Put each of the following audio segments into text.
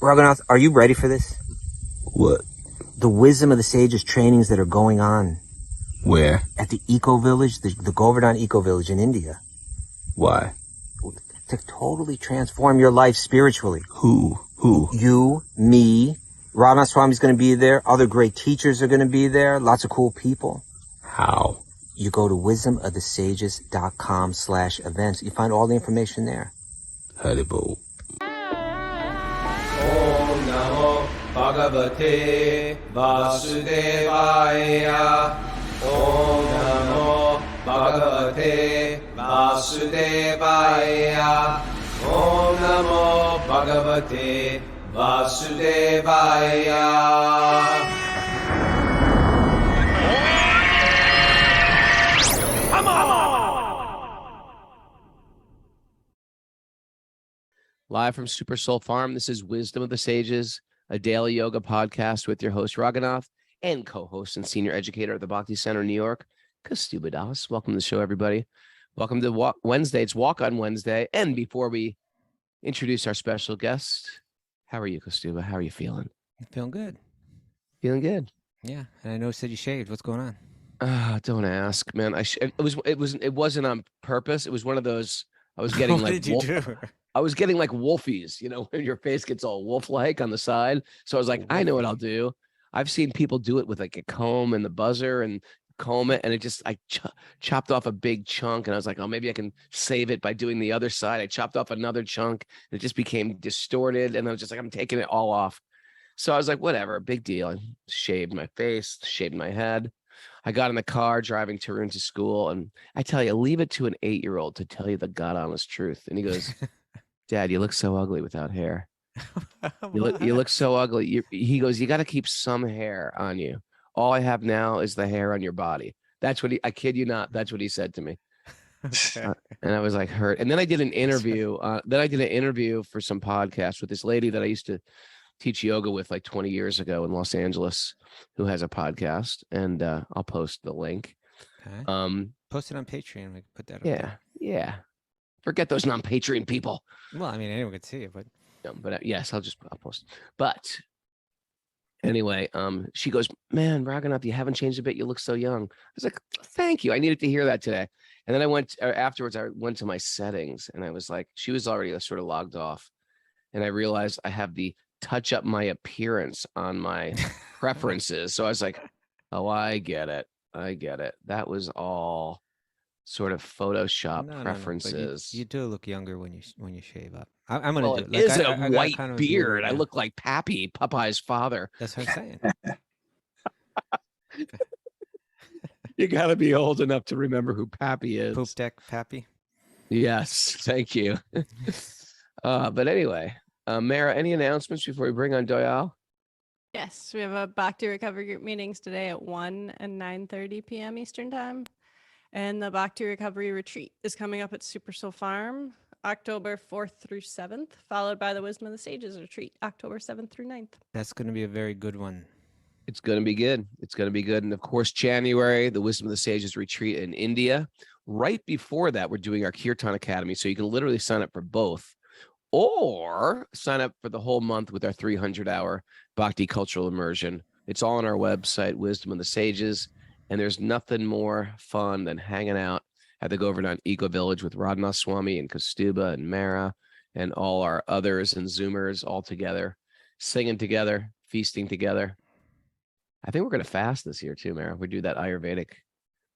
Raghunath, are you ready for this? What? The wisdom of the sages trainings that are going on. Where? At the Eco Village, the Govardhan Eco Village in India. Why? To totally transform your life spiritually. Who? You, me, Radha Swami's going to be there. Other great teachers are going to be there. Lots of cool people. How? You go to wisdomofthesages.com/events. You find all the information there. Haribo. Om Namo Bhagavate Vasudevaya. Om Namo Bhagavate Vasudevaya. Om Namo Bhagavate Vasudevaya. Live from Super Soul Farm, this is Wisdom of the Sages, a daily yoga podcast with your host, Raghunath, and co-host and senior educator at the Bhakti Center, New York, kṛṣṇa-bhakti. Welcome to the show, everybody. Welcome to Wednesday. It's Walk on Wednesday. And before we introduce our special guest, how are you, kṛṣṇa? How are you feeling? I'm feeling good. Feeling good? Yeah, and I noticed that you shaved. What's going on? Don't ask, man. It wasn't on purpose. It was one of those. I was getting What like did you do? I was getting like wolfies, you know, when your face gets all wolf-like on the side. So I was like, I know what I'll do. I've seen people do it with like a comb and the buzzer and comb it. And it just, I chopped off a big chunk and I was like, oh, maybe I can save it by doing the other side. I chopped off another chunk. And it just became distorted. And I was just like, I'm taking it all off. So I was like, whatever, big deal. I shaved my face, shaved my head. I got in the car driving Tarun to school. And I tell you, leave it to an 8-year-old to tell you the God honest truth. And he goes, Dad, you look so ugly without hair. You look so ugly. He goes, you got to keep some hair on you. All I have now is the hair on your body. That's what I kid you not. That's what he said to me. And I was like hurt. And then I did an interview. For some podcast with this lady that I used to teach yoga with like 20 years ago in Los Angeles, who has a podcast. And I'll post the link. Okay. Post it on Patreon. We can put that up. Yeah. Forget those non-Patreon people. Well, I mean, anyone could see it, but Yes, I'll post. But anyway, she goes, man, Raghunath, you haven't changed a bit. You look so young. I was like, thank you. I needed to hear that today. And then afterwards, I went to my settings and I was like, she was already sort of logged off. And I realized I have the touch up my appearance on my preferences. So I was like, oh, I get it. That was all sort of Photoshop preferences. You do look younger when you shave up. I'm gonna do it. Is a white kind of beard. I look like Pappy, Popeye's father. That's what I'm saying. You got to be old enough to remember who Pappy is. Poop deck Pappy. Yes, thank you. But anyway, Mara, any announcements before we bring on Doyal? Yes, we have a Bhakti Recovery Group meetings today at 1 and 9:30 p.m. Eastern Time. And the Bhakti Recovery Retreat is coming up at Super Soul Farm, October 4th through 7th, followed by the Wisdom of the Sages Retreat, October 7th through 9th. That's going to be a very good one. It's going to be good. And of course, January, the Wisdom of the Sages Retreat in India. Right before that, we're doing our Kirtan Academy. So you can literally sign up for both or sign up for the whole month with our 300-hour Bhakti Cultural Immersion. It's all on our website, Wisdom of the Sages. And there's nothing more fun than hanging out at the Govardhan Eco Village with Radha Swami and kṛṣṇa and Mara and all our others and Zoomers all together, singing together, feasting together. I think we're going to fast this year too, Mara. We do that Ayurvedic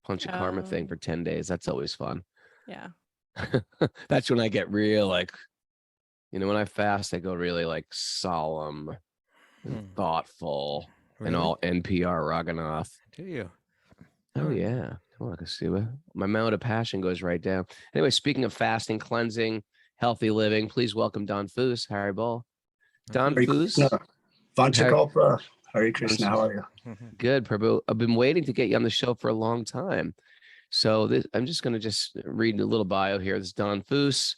Panchakarma thing for 10 days. That's always fun. Yeah. That's when I get real, like, you know, when I fast, I go really like solemn and thoughtful and all NPR Raghunath. Do you? Oh, yeah. Come on, kṛṣṇa. My amount of passion goes right down. Anyway, speaking of fasting, cleansing, healthy living, please welcome Don Foos, Harry Ball. Don Foos. Vanchakalpa. Hare Krishna. How are you? Good, Prabhu. I've been waiting to get you on the show for a long time. So I'm just going to read a little bio here. This is Don Foos,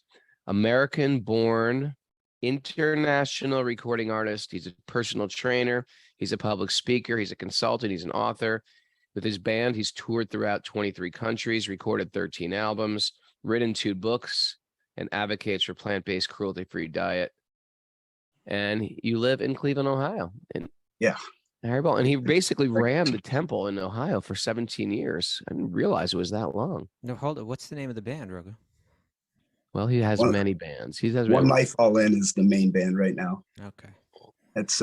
American-born, international recording artist. He's a personal trainer. He's a public speaker. He's a consultant. He's an author. With his band, he's toured throughout 23 countries, recorded 13 albums, written 2 books, and advocates for plant-based, cruelty-free diet. and you live in Cleveland, Ohio. And Yeah. and he basically ran the temple in Ohio for 17 years. I didn't realize it was that long. No, hold it. What's the name of the band, Roga? Well, he has One- many bands. He has One Life All In is the main band right now. Okay. It's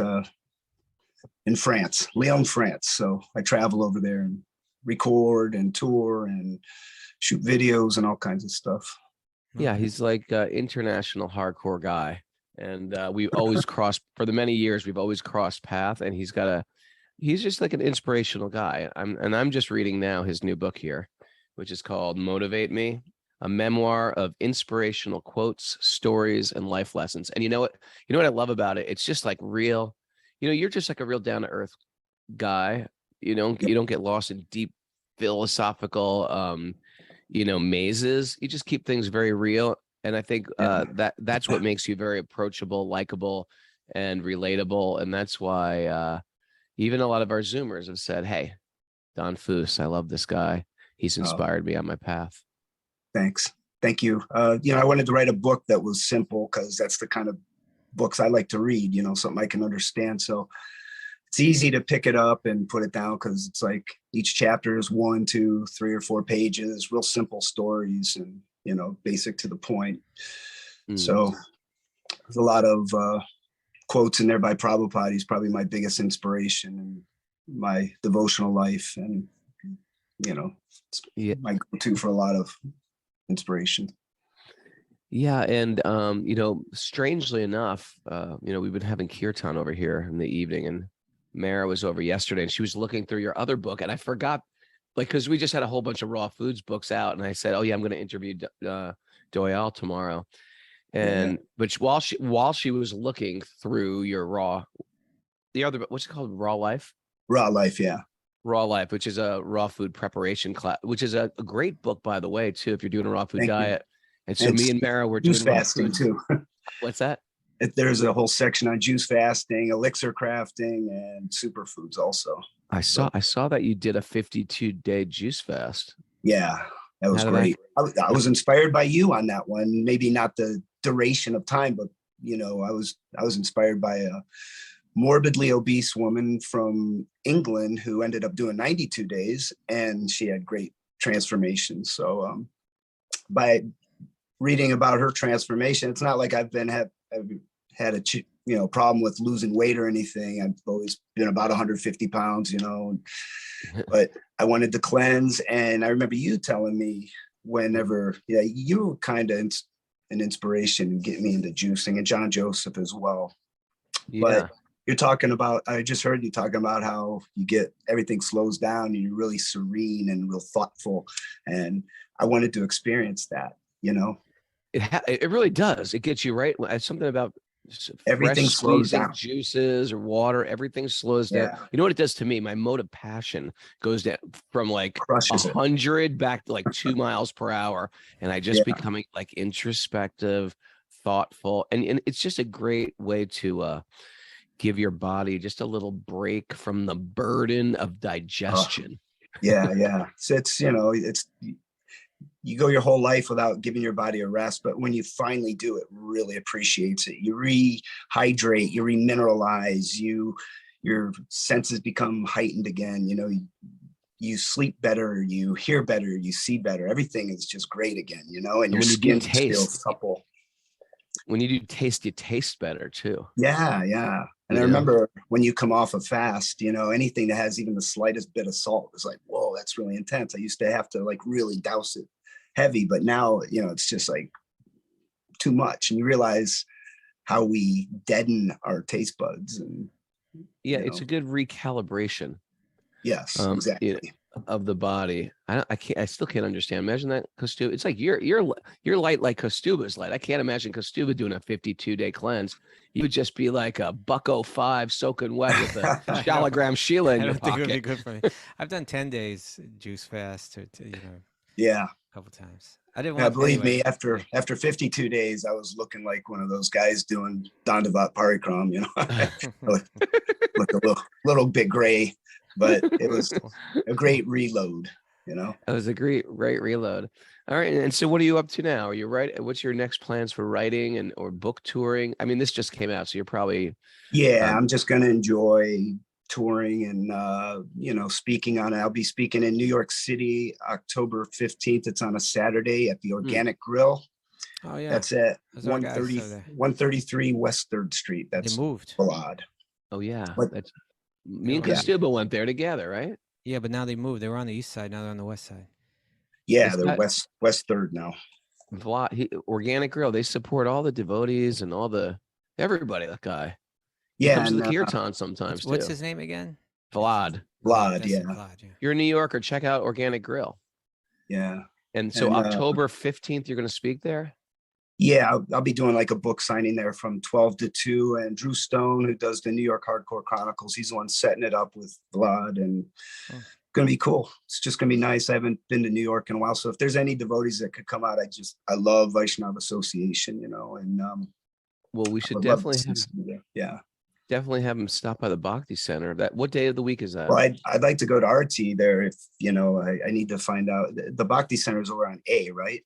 in France, Lyon, France. So I travel over there and record and tour and shoot videos and all kinds of stuff. Yeah, Okay. he's like an international hardcore guy. And we've always crossed for the many years. We've always crossed path, and he's just like an inspirational guy. I'm just reading now his new book here, which is called Motivate Me, a memoir of inspirational quotes, stories, and life lessons. And you know what I love about it? It's just like real, you're just like a real down to earth guy. You don't get lost in deep philosophical, mazes. You just keep things very real. And I think that's what makes you very approachable, likable, and relatable. And that's why even a lot of our Zoomers have said, "Hey, Don Foose, I love this guy. He's inspired me on my path." Thanks. Thank you. I wanted to write a book that was simple because that's the kind of books I like to read, something I can understand. So it's easy to pick it up and put it down because it's like each chapter is 1, 2, 3, or 4 pages, real simple stories and, basic to the point. So there's a lot of quotes in there by Prabhupada. He's probably my biggest inspiration in my devotional life. And, it's my go-to for a lot of inspiration. Yeah. And, strangely enough, we've been having kirtan over here in the evening, and Mara was over yesterday and she was looking through your other book, and I forgot, because we just had a whole bunch of raw foods books out, and I said, "Oh yeah, I'm going to interview Doyle tomorrow." And but while she was looking through your what's it called, Raw Life? Raw Life, yeah. Raw Life, which is a raw food preparation class, which is a great book, by the way, too, if you're doing a raw food Thank you. diet. And so me and Mara were doing juice fasting too. What's that? There's a whole section on juice fasting, elixir crafting, and superfoods also. I saw that you did a 52-day juice fast. Yeah, that was great. I was inspired by you on that one. Maybe not the duration of time, but I was inspired by a morbidly obese woman from England who ended up doing 92 days, and she had great transformation. So by reading about her transformation, it's not like I've had a problem with losing weight or anything. I've always been about 150 pounds, but I wanted to cleanse. And I remember you telling me whenever, you were kind of an inspiration in getting me into juicing, and John Joseph as well. Yeah. But you're talking about, I just heard you talking about how everything slows down and you're really serene and real thoughtful. And I wanted to experience that, It really does. It gets you right. Something about everything slows down. Juices or water, everything slows down. You know what it does to me? My mode of passion goes down from like 100 back to like 2 miles per hour. And I just becoming like introspective, thoughtful. And it's just a great way to give your body just a little break from the burden of digestion. Yeah. So it's, you go your whole life without giving your body a rest, but when you finally do, it really appreciates it. You rehydrate, you remineralize, your senses become heightened again. You sleep better, you hear better, you see better. Everything is just great again, and your skin feels supple. When you do taste, you taste better too. Yeah. And I remember when you come off a fast, anything that has even the slightest bit of salt is like, whoa, that's really intense. I used to have to like really douse it heavy, but now, it's just like too much. And you realize how we deaden our taste buds. And it's a good recalibration. Yes, exactly. Of the body. I still can't understand. Imagine that, Kostuba. It's like you're light like Kostuba's light. I can't imagine Kostuba doing a 52-day cleanse. You would just be like a $1.05 soaking wet with a Shalagram Sheila in your pocket. I don't think it would be good for me. I've done 10 days juice fast a couple times. I didn't want believe me, after 52 days, I was looking like one of those guys doing Dandavat Parikram, look a little bit gray, but it was a great reload. you know? That was a great reload. All right. And so what are you up to now? Are you what's your next plans for writing and or book touring? I mean, this just came out, so you're probably Yeah, I'm just going to enjoy touring and, you know, speaking on, I'll be speaking in New York City, October 15th. It's on a Saturday at the Organic Grill. Oh yeah. That's at Those are guys 130, over there. 133 West 3rd Street. They That's moved. Balad. oh yeah. But- That's me and Yeah. Kostuba went there together, right? Yeah, but now they moved. They were on the east side. Now they're on the west side. Yeah, It's they're got- West 3rd now. Organic Grill, they support all the devotees and all the everybody. That guy. He Yeah, comes to and the kirtan sometimes What's too. his name again? Vlad. Vlad, That's yeah, it, Vlad, yeah. If you're in New York, or check out Organic Grill. yeah. And so And, October 15th, you're going to speak there? Yeah, I'll be doing like a book signing there from 12 to 2. And Drew Stone, who does the New York Hardcore Chronicles, he's the one setting it up with Vlad, and Oh. gonna be cool. It's just gonna be nice. I haven't been to New York in a while. So if there's any devotees that could come out, I love Vaishnava Association, you know, and Well, we I should would love to definitely see have some of that. Yeah. definitely have him stop by the Bhakti Center. What day of the week is that? Well, I'd like to go to RT there if, you know, I need to find out. The Bhakti Center is over on A, right?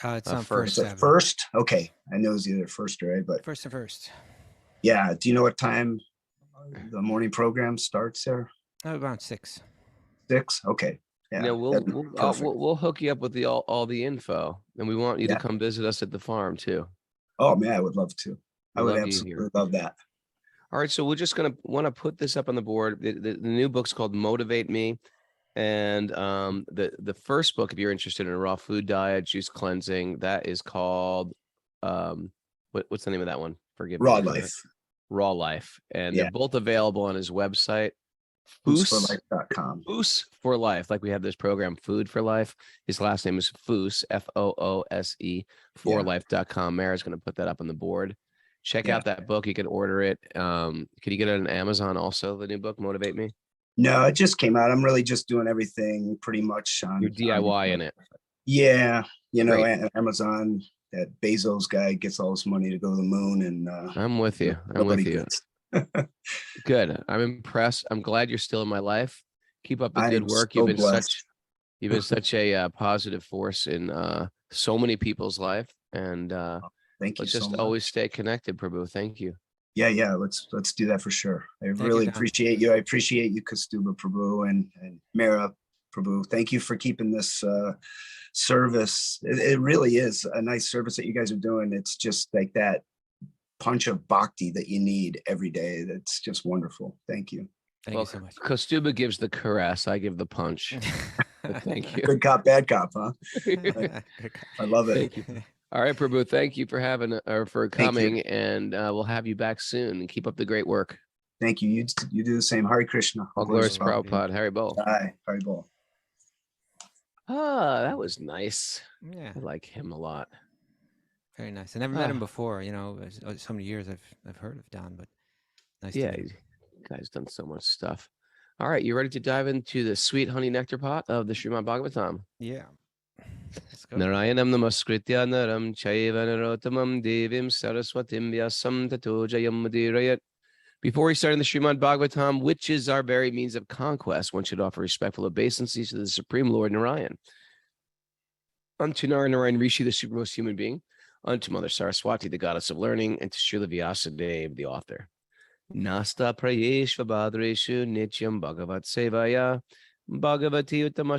It's Uh, on first. First Is it Avenue. first? Okay. I know it's either first or A, but First and first. yeah. Do you know what time the morning program starts there? Oh, around 6. 6? Okay. Yeah. No, that'd be perfect. we'll hook you up with all the info, and we want you Yeah. to come visit us at the farm too. Oh man, I would love to. I We'd would love you absolutely here. love that. All right, so we're just gonna want to put this up on the board. The new book's called Motivate Me, and the first book, if you're interested in a raw food diet, juice cleansing, that is called what's the name of that one? Forgive me. Raw I forgot. Life. Raw Life, and Yeah. they're both available on his website. Boostforlife.com. Foos for Life, like we have this program, Food for Life. His last name is Foos, Foose, forlife.com. Mara's going to put that up on the board. Check Yeah. out that book. You can order it. Can you get it on Amazon also, the new book, Motivate Me? No, it just came out. I'm really just doing everything pretty much on You're DIY in it. Yeah, you know, Great. Amazon. That Bezos guy gets all his money to go to the moon, and I'm with you. I'm nobody with you. gets. Good. I'm impressed. I'm glad you're still in my life. Keep up the I good am work. so blessed. You've been such a positive force in so many people's life. And Thank you let's so just much. always stay connected, Prabhu. Thank you. Yeah. Let's do that for sure. I you, really Don. appreciate you. I appreciate you, Kastuba Prabhu and Mara Prabhu. Thank you for keeping this service. It really is a nice service that you guys are doing. It's just like that punch of bhakti that you need every day. That's just wonderful. Thank you. Thank you so much. Kostuba gives the caress. I give the punch. Thank you. Good cop, bad cop, huh? I love it. Thank you. All right, Prabhu. Thank you for having or for Thank you. coming, and we'll have you back soon. And keep up the great work. Thank you. You do the same. Hare Krishna. All glories to Prabhupada. Harry Bol. Bye. Hare Bol. Ah, that was nice. Yeah, I like him a lot. very nice. I never met him Ah. before. You know, so many years I've heard of Don, but nice. Yeah, to meet him. guy's done so much stuff. All right, you ready to dive into the sweet honey nectar pot of the Srimad Bhagavatam? Yeah. Let's go. Narayanam namaskritya naram chaiva narottamam devim saraswatim vyasam tato jayam mudirayat. Before we start in the Srimad Bhagavatam, which is our very means of conquest, one should offer respectful obeisances to the Supreme Lord Narayan. Unto Narayan Rishi, the supermost human being, unto Mother Saraswati, the goddess of learning, and to Srila Vyasadeva, the author. Nasta prayeshva badreshu nityam bhagavat sevaya bhagavati uttama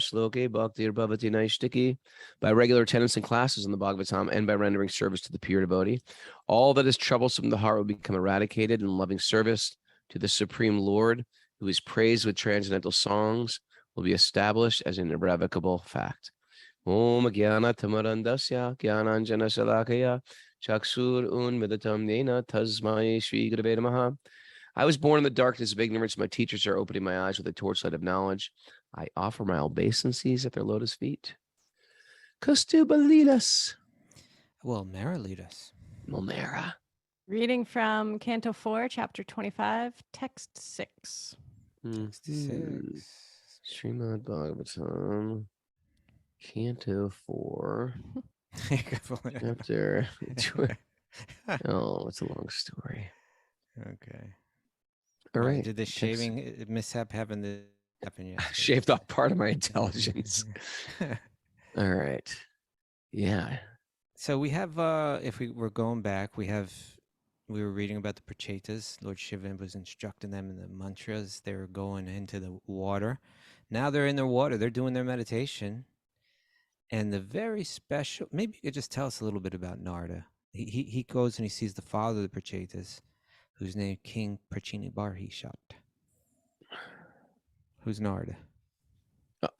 bhaktir bhavati naishtiki. By regular attendance in classes in the Bhagavatam and by rendering service to the pure devotee, all that is troublesome in the heart will become eradicated in loving service to the Supreme Lord, who is praised with transcendental songs, will be established as an irrevocable fact. Om Jnana Tamarandasya Jnananjana Salakaya Chaksur Unmidatam Nena Tasmai Shri Gurave Namaha. I was born in the darkness of ignorance. My teachers are opening my eyes with a torchlight of knowledge. I offer my obeisances at their lotus feet. Kastuba lead us. Well, Mara lead us. Momera. Reading from Canto 4, Chapter 25, Text 6. 66. Srimad Bhagavatam, Canto 4, Chapter. Oh, it's a long story. Okay. All Why, right. Did the text- shaving mishap happen happened yesterday. Shaved off part of my intelligence. All right. Yeah. So we have, if we were going back, we were reading about the Prachetas. Lord Shiva was instructing them in the mantras. They were going into the water. Now they're in their water. They're doing their meditation. And the very special, maybe you could just tell us a little bit about Narada. He goes and he sees the father of the Prachetas, who's named King kṛṣṇa-bhakti. Who's Narada?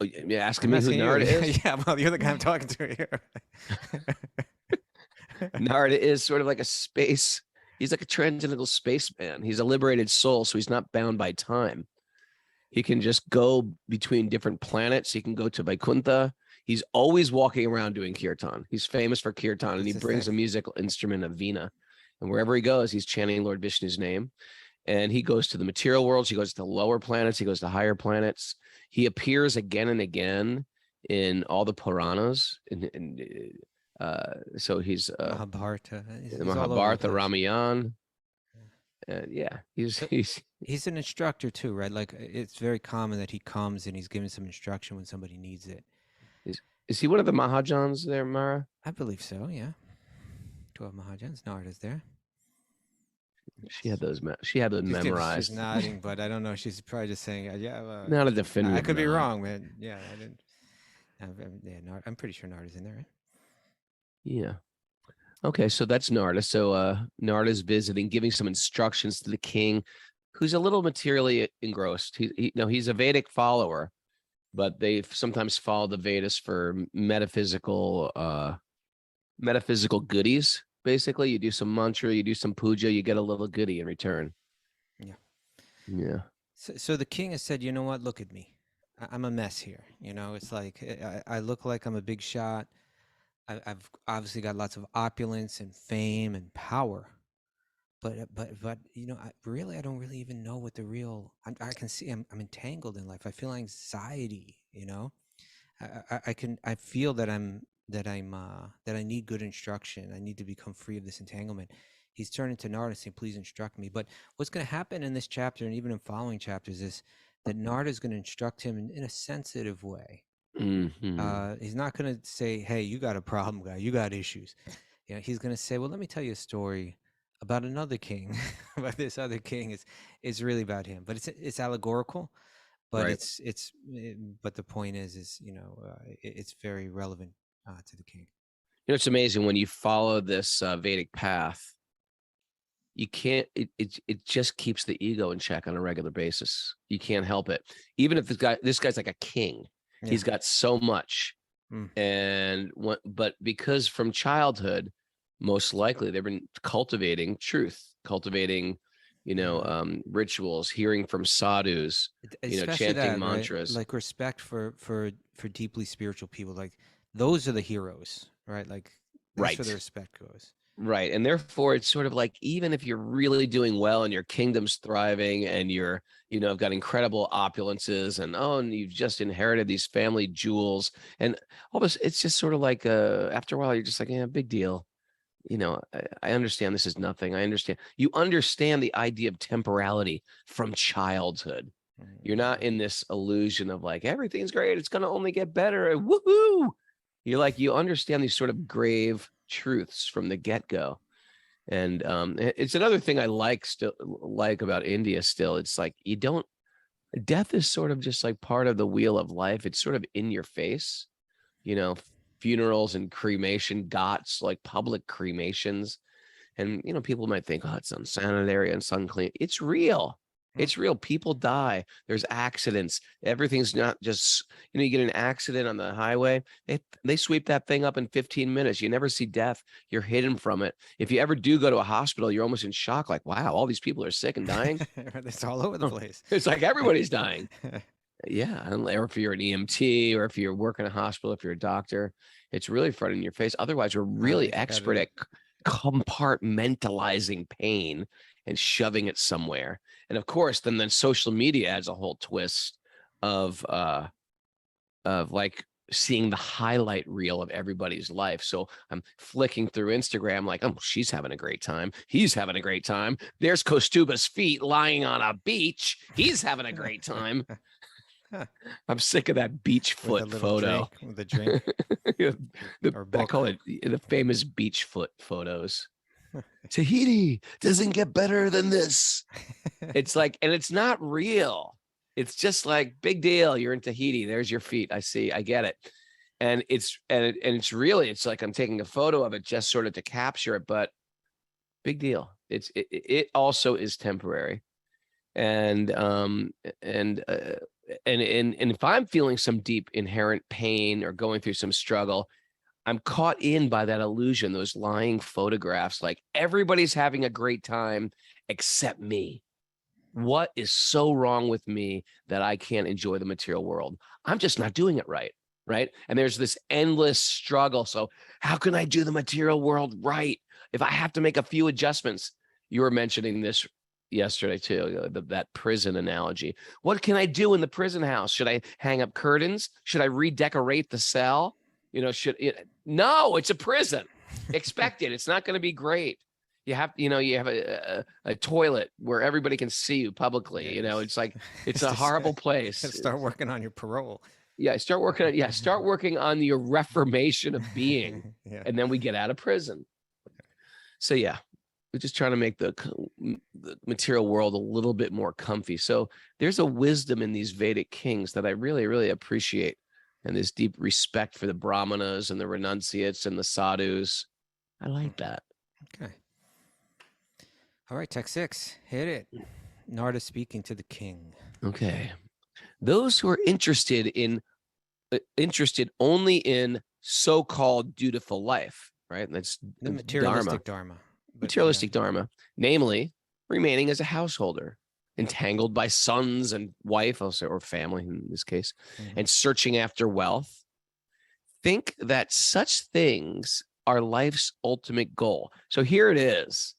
You're asking me who Narada is? Yeah, well, you're the guy I'm talking to here. Narada is sort of like a space. He's like a transcendental spaceman. He's a liberated soul, so he's not bound by time. He can just go between different planets. He can go to Vaikuntha. He's always walking around doing kirtan. He's famous for kirtan, and he brings a musical instrument, a veena. And wherever he goes, he's chanting Lord Vishnu's name. And he goes to the material worlds. He goes to lower planets. He goes to higher planets. He appears again and again in all the Puranas. So he's Mahabharata. the Mahabharata, Ramayana. Yeah, he's an instructor too, right? Like it's very common that he comes and he's giving some instruction when somebody needs it. Is he one of the Mahajans there, Mara? I believe so. Yeah, 12 Mahajans. Narada's there. She had those. She had those memorized. She's nodding, but I don't know. She's probably just saying, "Yeah." Not a definitive. I could be wrong, man. Yeah, I didn't. Yeah, I'm pretty sure Narada's in there, right? Yeah. Okay, so that's Narada. So Narada's visiting, giving some instructions to the king, who's a little materially engrossed. He's a Vedic follower, but they sometimes follow the Vedas for metaphysical goodies. Basically, you do some mantra, you do some puja, you get a little goodie in return. Yeah. Yeah. So the king has said, you know what? Look at me. I'm a mess here. You know, it's like I look like I'm a big shot. I've obviously got lots of opulence and fame and power, but you know, I don't really even know what the real. I can see I'm entangled in life. I feel anxiety. You know, I feel that I need good instruction. I need to become free of this entanglement. He's turning to Narada saying, please instruct me. But what's going to happen in this chapter and even in following chapters is that Narada is going to instruct him in a sensitive way. Mm-hmm. He's not going to say, hey, you got a problem, guy. You got issues. You know, he's going to say, well, let me tell you a story about another king. But this other king is really about him. But it's allegorical. But Right. But the point is you know, it's very relevant to the king. You know, it's amazing when you follow this Vedic path. You can't. It just keeps the ego in check on a regular basis. You can't help it. Even if this guy's like a king. Yeah. He's got so much, but because from childhood, most likely they've been cultivating truth, cultivating, rituals, hearing from sadhus, chanting that, mantras, right? Like respect for deeply spiritual people. Like those are the heroes, right? Like that's where the respect goes. Right. And therefore, it's sort of like, even if you're really doing well and your kingdom's thriving and you're, have got incredible opulences and you've just inherited these family jewels and all this, it's just sort of like, after a while, you're just like, yeah, big deal. I understand this is nothing. You understand the idea of temporality from childhood. You're not in this illusion of like, everything's great. It's going to only get better. Woohoo. You're like, you understand these sort of grave truths from the get-go. And it's another thing I like about India still. It's like death is sort of just like part of the wheel of life. It's sort of in your face, funerals and cremation ghats, like public cremations. And, people might think, oh, it's unsanitary and unclean. It's real. It's real. People die. There's accidents. Everything's not just, you get an accident on the highway. They sweep that thing up in 15 minutes. You never see death. You're hidden from it. If you ever do go to a hospital, you're almost in shock. Like, wow, all these people are sick and dying. It's all over the place. It's like everybody's dying. Yeah. Or if you're an EMT or if you're working in a hospital, if you're a doctor, it's really front in your face. Otherwise, we're really expert at compartmentalizing pain and shoving it somewhere. And of course, then social media adds a whole twist of like seeing the highlight reel of everybody's life. So I'm flicking through Instagram like, oh, she's having a great time. He's having a great time. There's Kostuba's feet lying on a beach. He's having a great time. I'm sick of that beach With a foot little photo. drink, with a drink. Or I book. call it the famous beach foot photos. Tahiti doesn't get better than this. It's like, and it's not real. It's just like, big deal. You're in Tahiti. There's your feet. I see. I get it. And it's really, it's like I'm taking a photo of it just sort of to capture it, but big deal. It also is temporary. And if I'm feeling some deep inherent pain or going through some struggle, I'm caught in by that illusion, those lying photographs, like everybody's having a great time except me. What is so wrong with me that I can't enjoy the material world? I'm just not doing it right. Right. And there's this endless struggle. So how can I do the material world right? If I have to make a few adjustments, you were mentioning this yesterday too, that prison analogy. What can I do in the prison house? Should I hang up curtains? Should I redecorate the cell? No, it's a prison. Expect it. It's not going to be great. You have a toilet where everybody can see you publicly. Yes. It's like, it's a horrible place. Start working on your parole. Yeah, start working on your reformation of being, Yeah. and then we get out of prison. So yeah, we're just trying to make the material world a little bit more comfy. So there's a wisdom in these Vedic kings that I really, really appreciate, and this deep respect for the brahmanas and the renunciates and the sadhus. I like that. Okay. All right, text 6, hit it. Narada speaking to the king. Okay. Those who are interested only in so-called dutiful life, right? That's The materialistic dharma. Materialistic dharma, namely remaining as a householder, entangled by sons and wife, also, or family in this case, and searching after wealth, think that such things are life's ultimate goal. So here it is.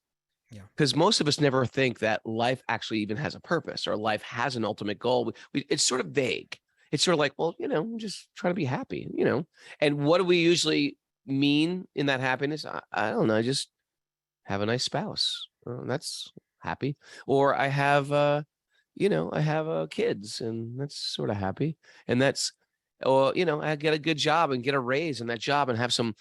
Because most of us never think that life actually even has a purpose or life has an ultimate goal. It's sort of vague. It's sort of like, well, I'm just trying to be happy, And what do we usually mean in that happiness? I don't know. I just have a nice spouse. That's happy. Or I have, I have kids, and that's sort of happy. And that's, or, I get a good job and get a raise in that job and have some,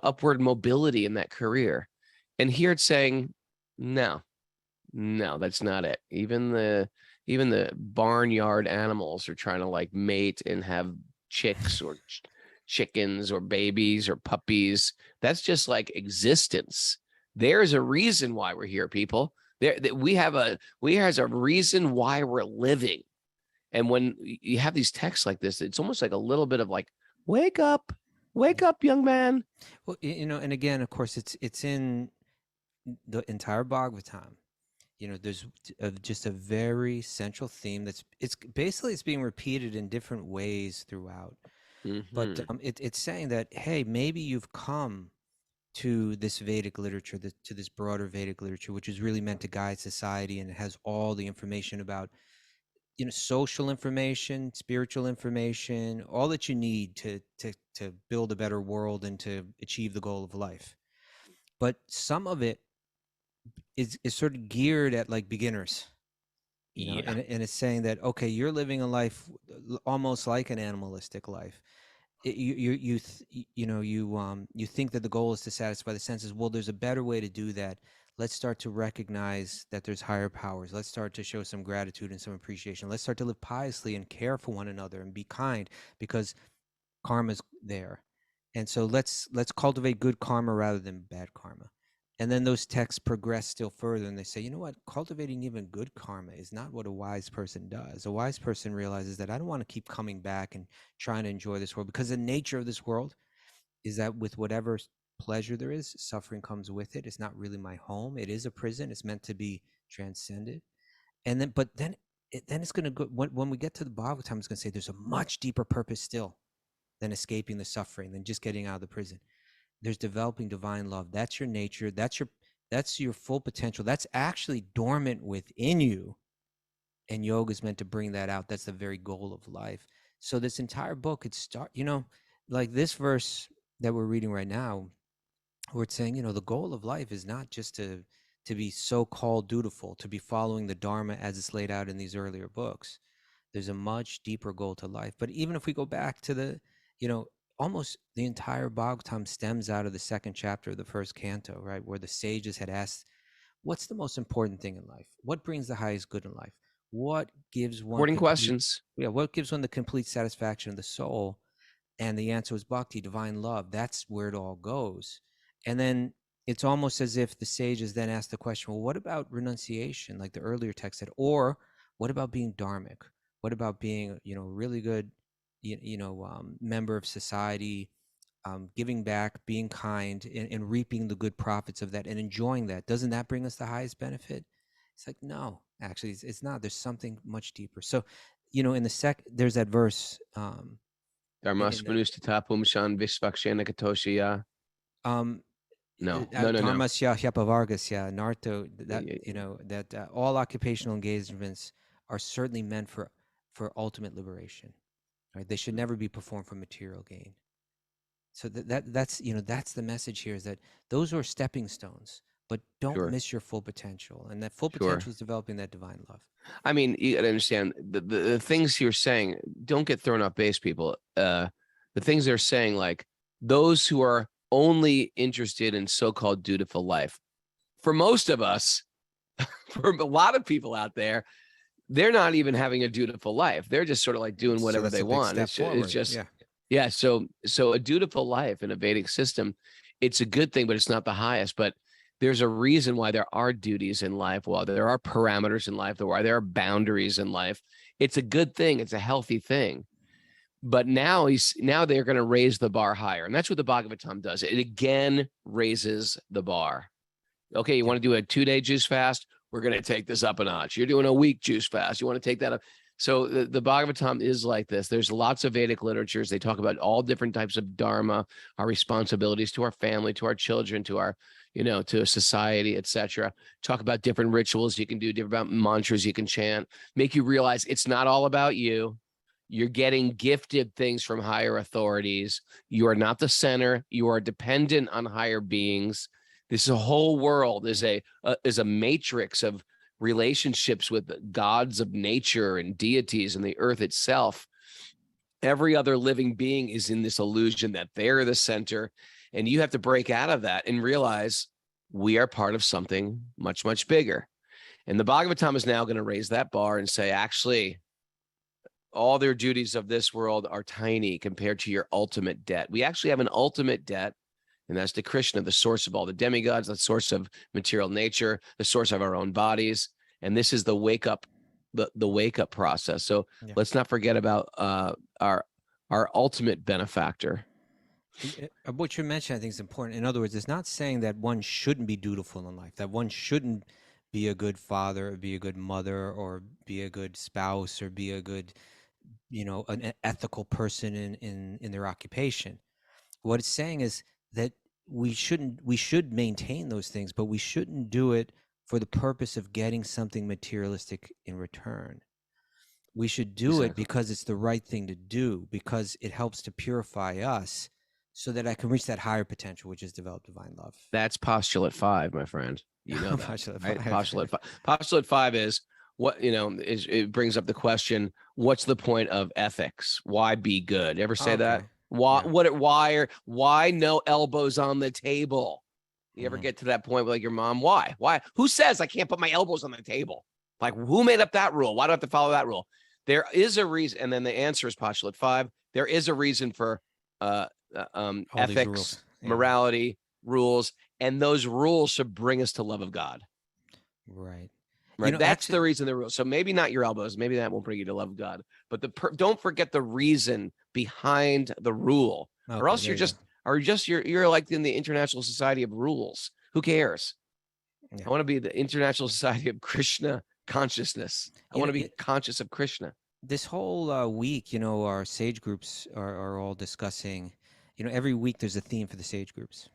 upward mobility in that career. And here it's saying, no, that's not it. Even the barnyard animals are trying to like mate and have chicks or chickens or babies or puppies. That's just like existence. There's a reason why we're here, people. We have a reason why we're living. And when you have these texts like this, it's almost like a little bit of like, wake up, young man. Well, and again, of course, it's in the entire Bhagavatam. There's just a very central theme it's being repeated in different ways throughout. But it's saying that, hey, maybe you've come to this Vedic literature, to this broader Vedic literature, which is really meant to guide society, and it has all the information about, social information, spiritual information, all that you need to build a better world and to achieve the goal of life. But some of it is sort of geared at like beginners, and it's saying that, okay, you're living a life almost like an animalistic life. You think that the goal is to satisfy the senses. Well, there's a better way to do that. Let's start to recognize that there's higher powers. Let's start to show some gratitude and some appreciation. Let's start to live piously and care for one another and be kind, because karma's there. And so let's cultivate good karma rather than bad karma. And then those texts progress still further, and they say, you know what? Cultivating even good karma is not what a wise person does. A wise person realizes that I don't want to keep coming back and trying to enjoy this world, because the nature of this world is that with whatever pleasure there is, suffering comes with it. It's not really my home. It is a prison. It's meant to be transcended. And then, but then it's going to go, when we get to the Bhagavatam, it's going to say there's a much deeper purpose still than escaping the suffering, than just getting out of the prison. There's developing divine love. That's your nature. That's your full potential. That's actually dormant within you. And yoga is meant to bring that out. That's the very goal of life. So this entire book, like this verse that we're reading right now, where it's saying, the goal of life is not just to be so-called dutiful, to be following the Dharma as it's laid out in these earlier books. There's a much deeper goal to life. But even if we go back to the, almost the entire Bhagavatam stems out of the second chapter of the first canto, right? Where the sages had asked, what's the most important thing in life? What brings the highest good in life? What gives one Important questions. what gives one the complete satisfaction of the soul? And the answer was bhakti, divine love. That's where it all goes. And then it's almost as if the sages then asked the question, well, what about renunciation, like the earlier text said, or what about being dharmic? What about being, really good, member of society, giving back, being kind, and reaping the good profits of that and enjoying that? Doesn't that bring us the highest benefit? It's like, no, actually, it's not. There's something much deeper. So, in the there's that verse. Dharmasmanustitapumshan visvakshena katoshiya. No. Dharmasya hyapavargasya narto, that all occupational engagements are certainly meant for ultimate liberation. Right? They should never be performed for material gain. So that's the message here, is that those are stepping stones, but don't miss your full potential. And that full potential is developing that divine love. I mean, you gotta understand the things you're saying, don't get thrown off base, people. The things they're saying, like those who are only interested in so-called dutiful life, for most of us, for a lot of people out there, they're not even having a dutiful life. They're just sort of like doing whatever they want. It's just so a dutiful life in a Vedic system, it's a good thing, but it's not the highest. But there's a reason why there are duties in life, while there are parameters in life, why there are boundaries in life. It's a good thing. It's a healthy thing. But now they're going to raise the bar higher. And that's what the Bhagavatam does. It again raises the bar. Okay, you want to do a 2-day juice fast? We're going to take this up a notch. You're doing a week juice fast. You want to take that up. So the Bhagavatam is like this. There's lots of Vedic literatures. They talk about all different types of dharma, our responsibilities to our family, to our children, to our, to society, etc. Talk about different rituals you can do, different mantras you can chant, make you realize it's not all about you. You're getting gifted things from higher authorities. You are not the center. You are dependent on higher beings. This whole world is a matrix of relationships with gods of nature and deities and the earth itself. Every other living being is in this illusion that they're the center, and you have to break out of that and realize we are part of something much, much bigger. And the Bhagavatam is now going to raise that bar and say, actually, all their duties of this world are tiny compared to your ultimate debt. We actually have an ultimate debt, and that's to Krishna, the source of all the demigods, the source of material nature, the source of our own bodies. And this is the wake up, the wake up process. So let's not forget about our ultimate benefactor. What you mentioned, I think, is important. In other words, it's not saying that one shouldn't be dutiful in life, that one shouldn't be a good father, or be a good mother, or be a good spouse, or be a good, an ethical person in their occupation. What it's saying is that we should maintain those things, but we shouldn't do it for the purpose of getting something materialistic in return. We should do it because it's the right thing to do, because it helps to purify us so that I can reach that higher potential, which is develop divine love. That's postulate 5, my friend. You know that, Postulate right? 5. Postulate 5. Postulate 5 is what, it brings up the question, what's the point of ethics? Why be good? Ever say that? Why no elbows on the table? You ever get to that point with like your mom? Why? Who says I can't put my elbows on the table? Like, who made up that rule? Why do I have to follow that rule? There is a reason. And then the answer is postulate 5. There is a reason for ethics, morality, rules, and those rules should bring us to love of God. Right. Right. That's the reason the rule. So maybe not your elbows. Maybe that won't bring you to love of God. But don't forget the reason behind the rule, or else you're like in the International Society of Rules. Who cares? I want to be the International Society of Krishna consciousness. I want to be conscious of Krishna. This whole week, our sage groups are all discussing, every week there's a theme for the sage groups.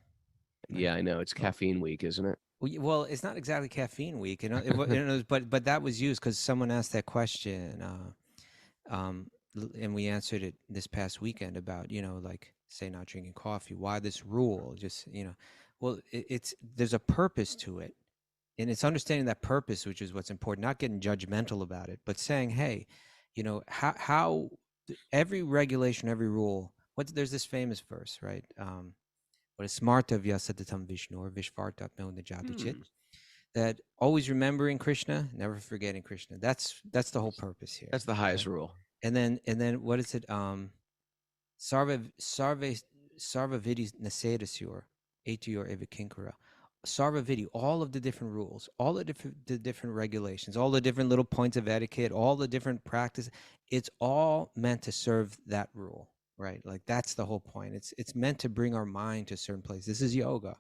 Right? Yeah, I know. It's caffeine week, isn't it? Well, it's not exactly caffeine week, but that was used because someone asked that question, and we answered it this past weekend about, like, say, not drinking coffee. Why this rule? Just, well, there's a purpose to it, and it's understanding that purpose, which is what's important. Not getting judgmental about it, but saying, hey, you know, how every regulation, every rule. There's this famous verse, right? What is smarta vyasatatam Vishnu or Vishvartatmo Najadu Hmm. that always remembering Krishna, never forgetting Krishna. That's the whole purpose here. That's the highest rule. And then what is it? Sarva vidi nasedasur, etior evikinkara. Sarva vidi, all of the different rules, all the different regulations, all the different little points of etiquette, all the different practice. It's all meant to serve that rule, right? Like that's the whole point. It's meant to bring our mind to a certain place. This is yoga.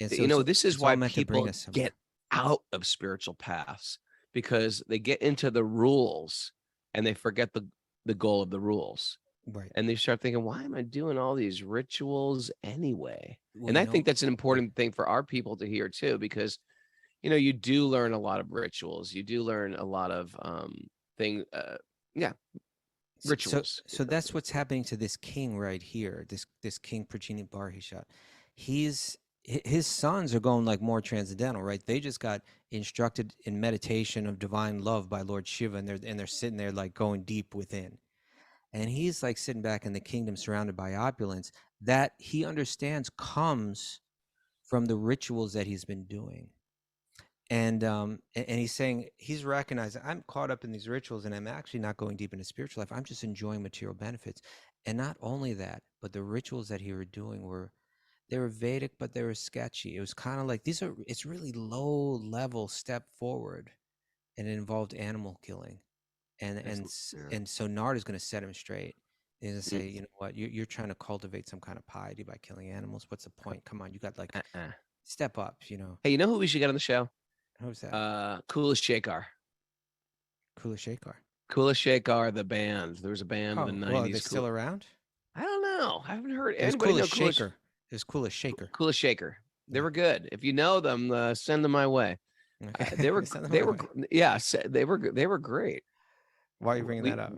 And so You know, this is it's all why meant to bring people us somewhere. get out of spiritual paths, because they get into the rules and they forget the goal of the rules. Right. And they start thinking, why am I doing all these rituals anyway? Well, and you I think know, that's an important thing for our people to hear too, because, you know, you do learn a lot of rituals. You do learn a lot of rituals. So that's what's happening to this king right here. This king Prachini Barhishat. His sons are going like more transcendental, right? They just got instructed in meditation of divine love by Lord Shiva, and they're sitting there like going deep within. And he's like sitting back in the kingdom surrounded by opulence that he understands comes from the rituals that he's been doing. And he's saying, he's recognizing, I'm caught up in these rituals and I'm actually not going deep into spiritual life. I'm just enjoying material benefits. And not only that, but the rituals that he were doing they were Vedic, but they were sketchy. It was kind of like, it's really low level step forward, and it involved animal killing. And so Narada is going to set him straight. He's going to say, you know what, you're trying to cultivate some kind of piety by killing animals. What's the point? Come on, you got like step up, you know. Hey, you know who we should get on the show? Who's that? kṛṣṇa-bhakti. kṛṣṇa-bhakti. kṛṣṇa-bhakti, the band. There was a band in the 90s. Well, are they still around? I don't know. I haven't heard There's anybody know kṛṣṇa-bhakti. There's kṛṣṇa-bhakti. kṛṣṇa-bhakti. They were good. If you know them, send them my way. Okay. They were great. Why are you bringing that up?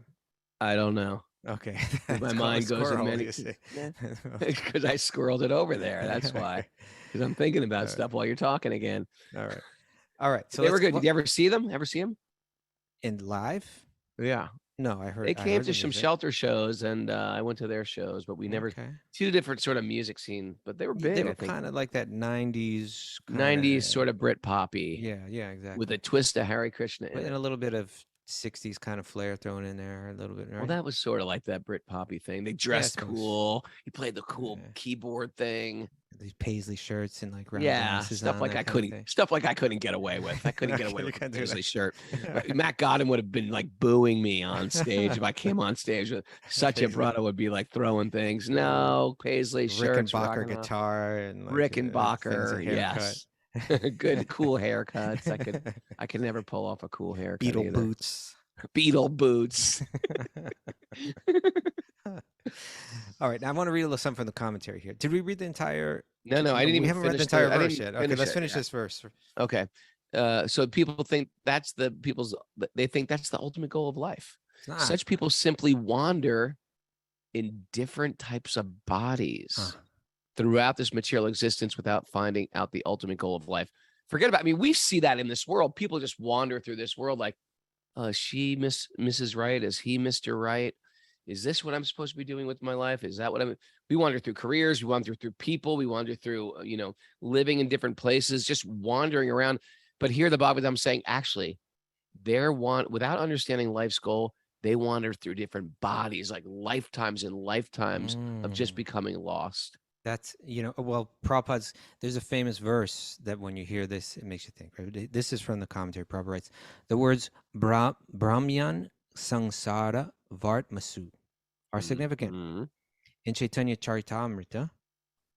I don't know. Okay. My mind goes in many because I squirreled it over there. That's why. Because I'm thinking about stuff while you're talking again. All right. So they were good. Did you ever see them? In live? Yeah. No, I heard. They came to some shelter shows, and I went to their shows, but we never. Two different sort of music scene, but they were big. They were kind of like that '90s sort of Brit poppy. Yeah, exactly. With a twist of Hare Krishna and a little bit of '60s kind of flair thrown in there, a little bit. Right? Well, that was sort of like that Brit poppy thing. They dressed cool. He played the cool keyboard thing. These paisley shirts and like round glasses stuff like I couldn't get away with. I couldn't get away with a paisley shirt. Matt Godin would have been like booing me on stage if I came on stage with such a brother would be like throwing things. No, paisley shirts, Rickenbacker guitar and like, Rickenbacker, yes. Good cool haircuts. I could never pull off a cool haircut. Beetle boots. All right, now I want to read a little something from the commentary here. Did we read the entire? No, I didn't even. We haven't read the entire verse yet. Okay, let's finish this verse. Okay, so people think that's they think that's the ultimate goal of life. Such people simply wander in different types of bodies throughout this material existence without finding out the ultimate goal of life. Forget about. I mean, we see that in this world. People just wander through this world like, she Mrs. Right, is he Mr. Right? Is this what I'm supposed to be doing with my life? Is that what we wander through careers, we wander through people, we wander through, living in different places, just wandering around. But here the Bhagavatam saying, actually, without understanding life's goal, they wander through different bodies, like lifetimes and lifetimes of just becoming lost. That's, well, Prabhupada's, there's a famous verse that when you hear this, it makes you think, right? This is from the commentary. Prabhupada writes, the words Brahmyan Sangsara Vart Masu are significant. In Chaitanya Charitamrita,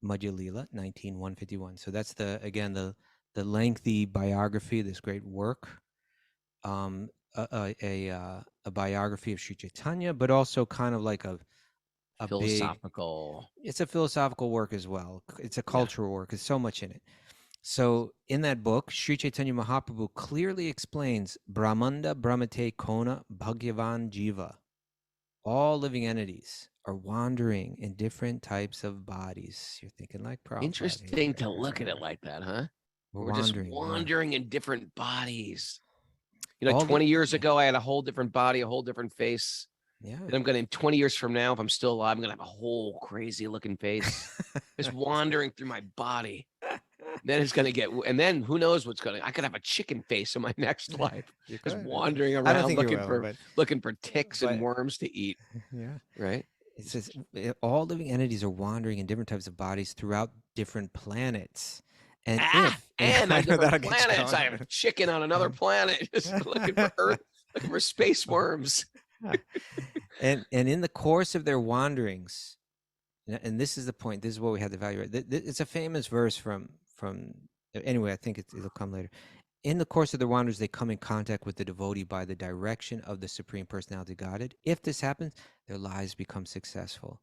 Madhya Lila, 19:151. So that's the lengthy biography, this great work, a biography of Sri Chaitanya, but also kind of like a philosophical. It's a philosophical work as well. It's a cultural work. There's so much in it. So in that book, Sri Chaitanya Mahaprabhu clearly explains Brahmanda Brahmate Kona Bhagyavan Jiva. All living entities are wandering in different types of bodies. You're thinking like Prabhupada. Interesting to look at it like that, huh? We're just wandering in different bodies. You know, All the- 20 years ago, I had a whole different body, a whole different face. Yeah. And I'm going to, 20 years from now, if I'm still alive, I'm going to have a whole crazy looking face just wandering through my body. Then it's going to get, and then who knows what's going to, I could have a chicken face in my next life, You just could. wandering I don't around think you looking will, for, but looking for ticks and but- worms to eat. yeah. Right. It says all living entities are wandering in different types of bodies throughout different planets. And and I on know different that'll get you planets, I going. have chicken on another planet, just looking for Earth, looking for space worms. and in the course of their wanderings, and this is the point, this is what we have to evaluate. It's a famous verse from anyway, I think it'll come later. In the course of their wanderings, they come in contact with the devotee by the direction of the Supreme Personality Godhead. If this happens, their lives become successful.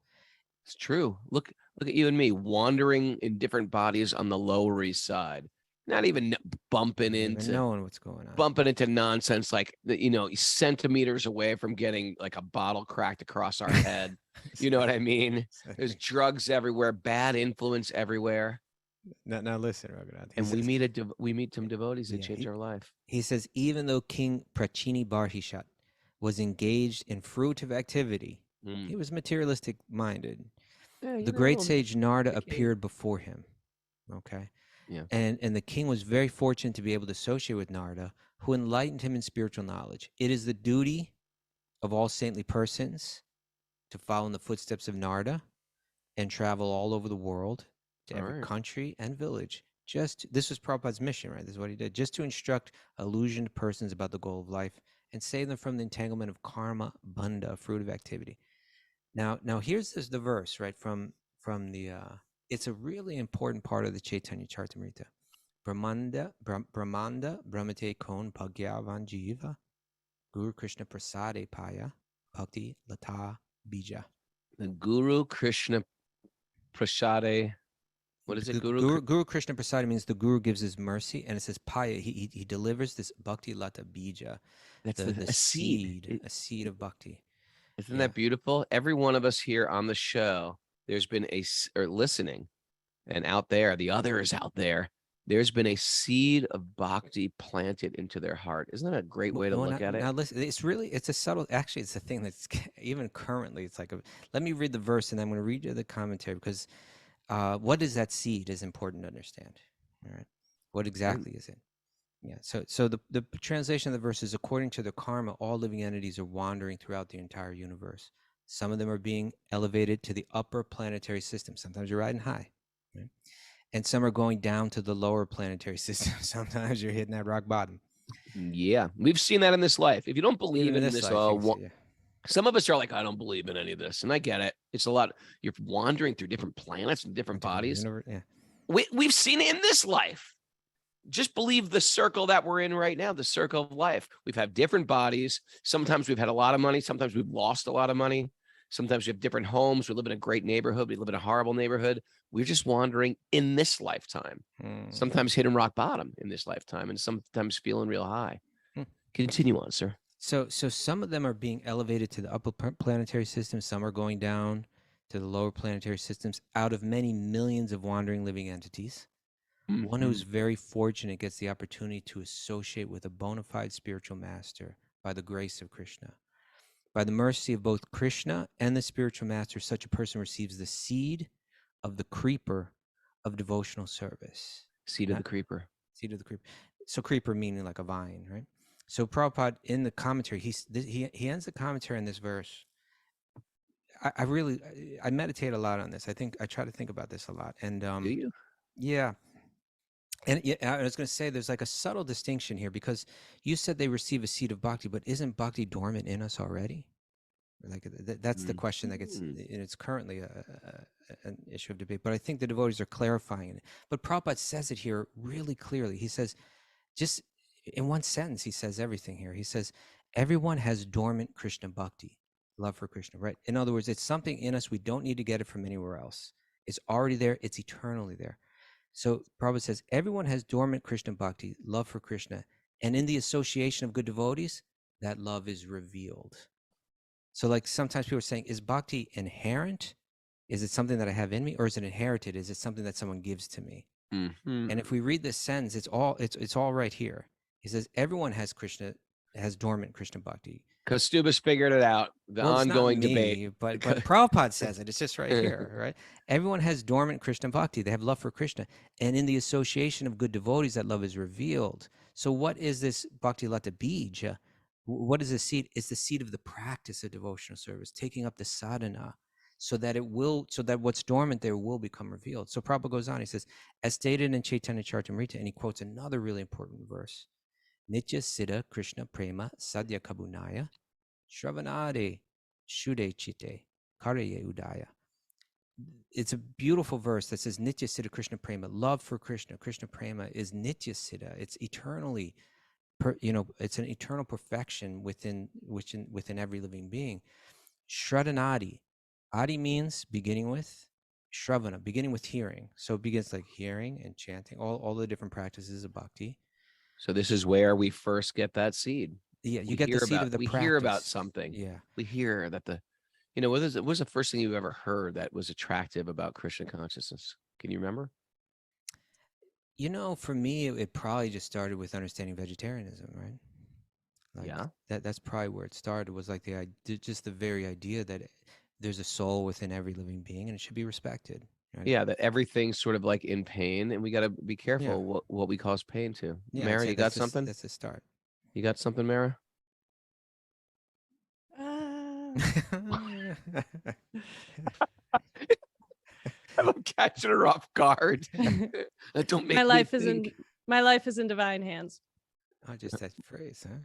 It's true. Look at you and me wandering in different bodies on the Lower East Side, not even bumping Not even into knowing what's going on. bumping into nonsense like you know, centimeters away from getting like a bottle cracked across our head. You know what I mean? There's drugs everywhere, bad influence everywhere. Now listen, Raghunath. And we meet some devotees that change our life. He says, even though King Kṛṣṇa-bhakti was engaged in fruitive activity, he was materialistic minded. The great sage Narada appeared before him. Okay. Yeah. And the king was very fortunate to be able to associate with Narada, who enlightened him in spiritual knowledge. It is the duty of all saintly persons to follow in the footsteps of Narada and travel all over the world to every country and village. This was Prabhupada's mission, right? This is what he did, just to instruct illusioned persons about the goal of life and save them from the entanglement of karma, bandha, fruit of activity. Now here's the verse, right, from the, it's a really important part of the Chaitanya Charitamrita. Brahmanda brahmate kon bhagyavan jiva Guru Krishna prasade paya bhakti lata bija. The Guru Krishna prasade. What is it? Guru Krishna prasade means the Guru gives his mercy, and it says paya. He delivers this bhakti lata bija. That's a seed, a seed of bhakti. Isn't that beautiful? Every one of us here on the show, there's been or listening, and out there, the others out there, there's been a seed of bhakti planted into their heart. Isn't that a great way to look at it? Now listen, it's a subtle, actually, it's a thing that's even currently, it's like, let me read the verse and then I'm going to read you the commentary, because what is that seed is important to understand. All right. What exactly is it? Yeah. So the translation of the verse is, according to the karma, all living entities are wandering throughout the entire universe. Some of them are being elevated to the upper planetary system. Sometimes you're riding high. Right? And some are going down to the lower planetary system. Sometimes you're hitting that rock bottom. Yeah. We've seen that in this life. If you don't believe in this life, some of us are like, I don't believe in any of this. And I get it. It's a lot. You're wandering through different planets and different bodies. Yeah. We've seen it in this life. Just believe the circle that we're in right now, the circle of life. We've had different bodies. Sometimes we've had a lot of money. Sometimes we've lost a lot of money. Sometimes we have different homes. We live in a great neighborhood. We live in a horrible neighborhood. We're just wandering in this lifetime. Sometimes hitting rock bottom in this lifetime, and sometimes feeling real high. Continue on, sir. So some of them are being elevated to the upper planetary system. Some are going down to the lower planetary systems out of many millions of wandering living entities. One who's very fortunate gets the opportunity to associate with a bona fide spiritual master by the grace of Krishna. By the mercy of both Krishna and the spiritual master, such a person receives the seed of the creeper of devotional service. Seed of the creeper. Seed of the creeper. So creeper meaning like a vine, right? So Prabhupada, in the commentary, he ends the commentary in this verse. I meditate a lot on this. I try to think about this a lot. And do you? Yeah. And I was going to say, there's like a subtle distinction here, because you said they receive a seed of bhakti, but isn't bhakti dormant in us already? Like that's the question that gets, and it's currently an issue of debate. But I think the devotees are clarifying it. But Prabhupada says it here really clearly. He says, just in one sentence, he says everything here. He says, everyone has dormant kṛṣṇa-bhakti, love for Krishna, right? In other words, it's something in us. We don't need to get it from anywhere else. It's already there. It's eternally there. So Prabhupada says, everyone has dormant kṛṣṇa-bhakti, love for Krishna. And in the association of good devotees, that love is revealed. So like sometimes people are saying, is bhakti inherent? Is it something that I have in me? Or is it inherited? Is it something that someone gives to me? And if we read this sentence, it's all right here. He says, everyone has has dormant Krishna bhakti. Kṛṣṇa-bhakti's figured it out. The Well, it's not ongoing me, debate. but Prabhupada says it. It's just right here, right? Everyone has dormant Krishna bhakti. They have love for Krishna. And in the association of good devotees, that love is revealed. So what is this bhakti lata bija? What is the seed? It's the seed of the practice of devotional service, taking up the sadhana, so that what's dormant there will become revealed. So Prabhupada goes on, he says, as stated in Chaitanya Charitamrita, and he quotes another really important verse, Nitya Siddha Krishna Prema Sadhya Kabunaya Shravanade Shude Chite Kareye Udaya. It's a beautiful verse that says Nitya Siddha Krishna Prema, love for Krishna. Krishna Prema is Nitya Siddha. It's eternally, it's an eternal perfection within every living being. Shravanadi. Adi means beginning with. Shravana, beginning with hearing. So it begins like hearing and chanting, all the different practices of bhakti. So this is where we first get that seed. Yeah, you get the seed of the practice. We hear about something. Yeah. We hear that what was the first thing you ever heard that was attractive about Krishna consciousness? Can you remember? For me, it probably just started with understanding vegetarianism, right? Yeah. That's probably where it started, was like just the very idea that there's a soul within every living being and it should be respected. Right? Yeah, that everything's sort of like in pain, and we got to be careful what we cause pain to. Yeah, Mara, you got something? That's the start. You got something, Mara? I'm catching her off guard. Don't make my life is think. in my life is in divine hands. Oh, just that phrase, huh?